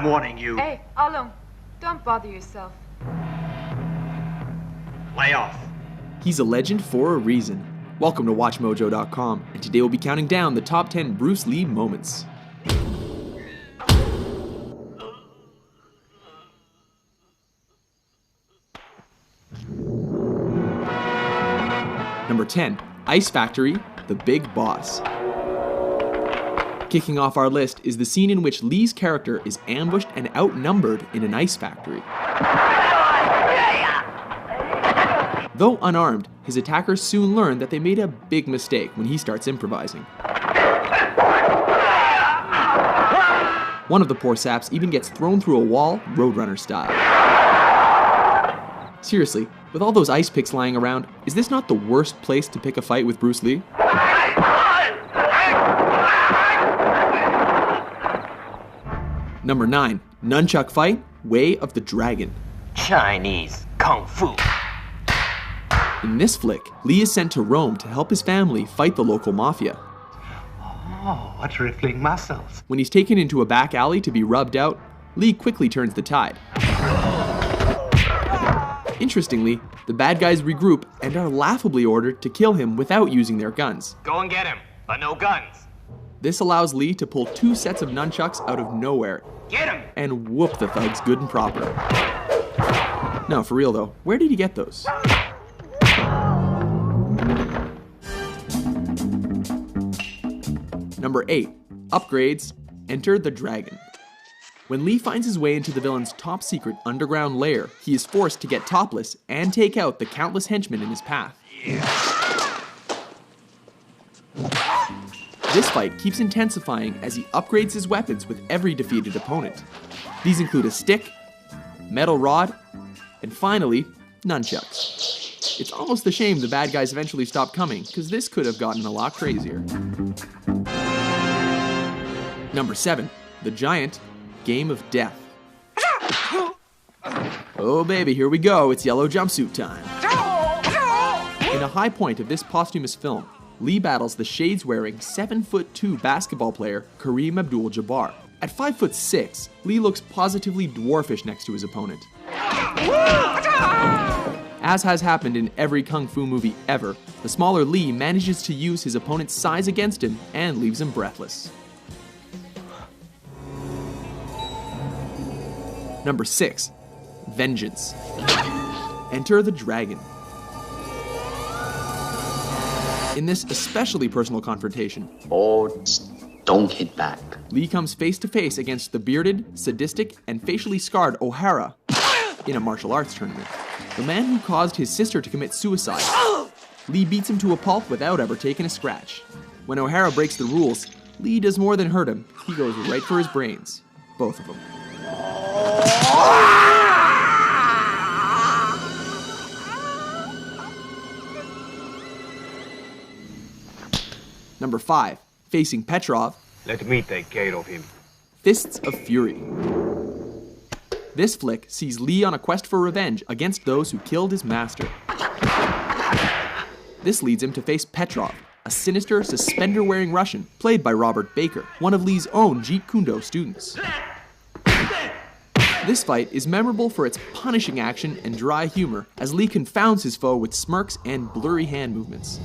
I'm warning you. Hey, Alung, don't bother yourself. Lay off. He's a legend for a reason. Welcome to WatchMojo.com, and today we'll be counting down the top 10 Bruce Lee moments. Number 10, Ice Factory, The Big Boss. Kicking off our list is the scene in which Lee's character is ambushed and outnumbered in an ice factory. Though unarmed, his attackers soon learn that they made a big mistake when he starts improvising. One of the poor saps even gets thrown through a wall, Roadrunner style. Seriously, with all those ice picks lying around, is this not the worst place to pick a fight with Bruce Lee? Number 9, Nunchuck Fight, Way of the Dragon. Chinese Kung Fu. In this flick, Lee is sent to Rome to help his family fight the local mafia. Oh, what rippling muscles. When he's taken into a back alley to be rubbed out, Lee quickly turns the tide. Interestingly, the bad guys regroup and are laughably ordered to kill him without using their guns. Go and get him, but no guns. This allows Lee to pull 2 sets of nunchucks out of nowhere Get him! and whoop the thugs good and proper. No, for real though, where did he get those? Number 8, Upgrades, Enter the Dragon. When Lee finds his way into the villain's top secret underground lair, he is forced to get topless and take out the countless henchmen in his path. This fight keeps intensifying as he upgrades his weapons with every defeated opponent. These include a stick, metal rod, and finally, nunchucks. It's almost a shame the bad guys eventually stopped coming, because this could have gotten a lot crazier. Number 7, The Giant, Game of Death. Oh baby, here we go, it's yellow jumpsuit time. In a high point of this posthumous film, Lee battles the shades-wearing 7'2" basketball player Kareem Abdul-Jabbar. At 5'6", Lee looks positively dwarfish next to his opponent. As has happened in every kung fu movie ever, the smaller Lee manages to use his opponent's size against him and leaves him breathless. Number 6, Vengeance. Enter the Dragon. In this especially personal confrontation, don't hit back. Lee comes face to face against the bearded, sadistic, and facially scarred O'Hara in a martial arts tournament. The man who caused his sister to commit suicide. Lee beats him to a pulp without ever taking a scratch. When O'Hara breaks the rules, Lee does more than hurt him, he goes right for his brains. Both of them. Number 5, facing Petrov. Let me take care of him. Fists of Fury. This flick sees Lee on a quest for revenge against those who killed his master. This leads him to face Petrov, a sinister, suspender-wearing Russian, played by Robert Baker, one of Lee's own Jeet Kune Do students. This fight is memorable for its punishing action and dry humor, as Lee confounds his foe with smirks and blurry hand movements.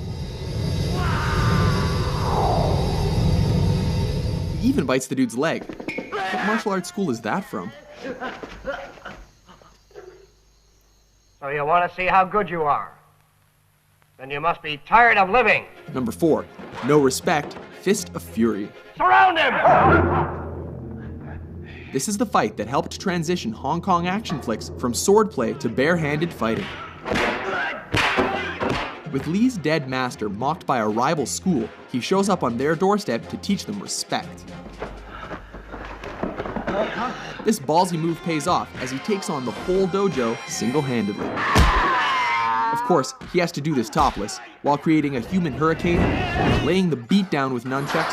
He even bites the dude's leg. What martial arts school is that from? So you want to see how good you are? Then you must be tired of living. Number 4, No Respect, Fist of Fury. Surround him! This is the fight that helped transition Hong Kong action flicks from swordplay to bare-handed fighting. With Lee's dead master mocked by a rival school, he shows up on their doorstep to teach them respect. This ballsy move pays off as he takes on the whole dojo single-handedly. Of course, he has to do this topless, while creating a human hurricane, laying the beat down with nunchucks,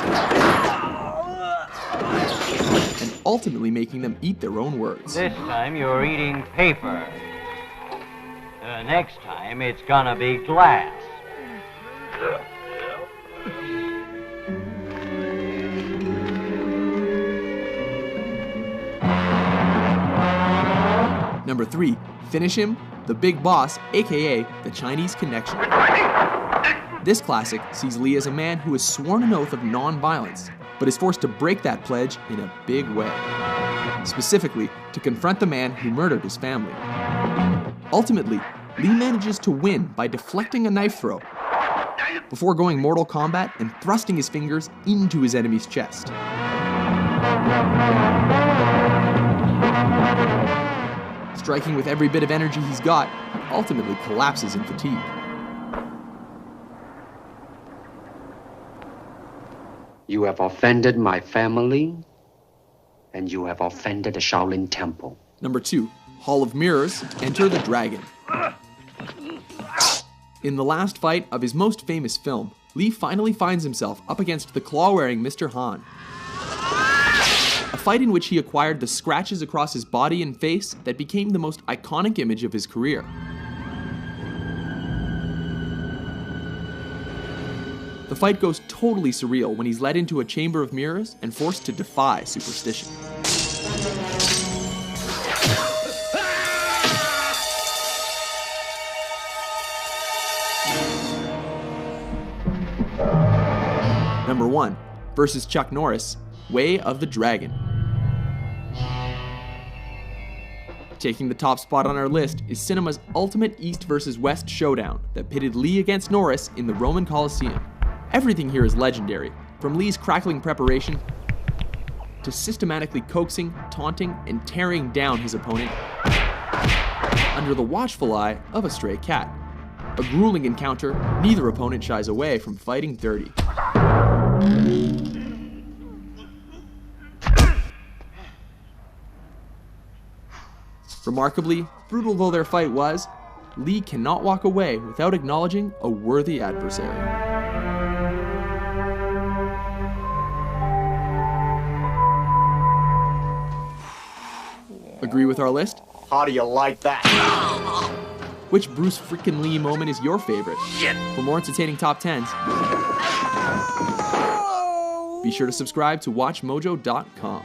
and ultimately making them eat their own words. This time you're eating paper. Next time it's gonna be glass. Number 3, finish him, the Big Boss, aka the Chinese Connection. This classic sees Lee as a man who has sworn an oath of non-violence, but is forced to break that pledge in a big way. Specifically, to confront the man who murdered his family. Ultimately, Lee manages to win by deflecting a knife throw, before going Mortal Kombat and thrusting his fingers into his enemy's chest. Striking with every bit of energy he's got, he ultimately collapses in fatigue. You have offended my family, and you have offended the Shaolin Temple. Number 2, Hall of Mirrors, Enter the Dragon. In the last fight of his most famous film, Lee finally finds himself up against the claw-wearing Mr. Han. A fight in which he acquired the scratches across his body and face that became the most iconic image of his career. The fight goes totally surreal when he's led into a chamber of mirrors and forced to defy superstition. Number 1, versus Chuck Norris, Way of the Dragon. Taking the top spot on our list is cinema's ultimate East versus West showdown that pitted Lee against Norris in the Roman Colosseum. Everything here is legendary, from Lee's crackling preparation to systematically coaxing, taunting, and tearing down his opponent under the watchful eye of a stray cat. A grueling encounter, neither opponent shies away from fighting dirty. Remarkably, brutal though their fight was, Lee cannot walk away without acknowledging a worthy adversary. Agree with our list? How do you like that? Which Bruce freaking Lee moment is your favorite? Shit. For more entertaining top 10s, be sure to subscribe to WatchMojo.com.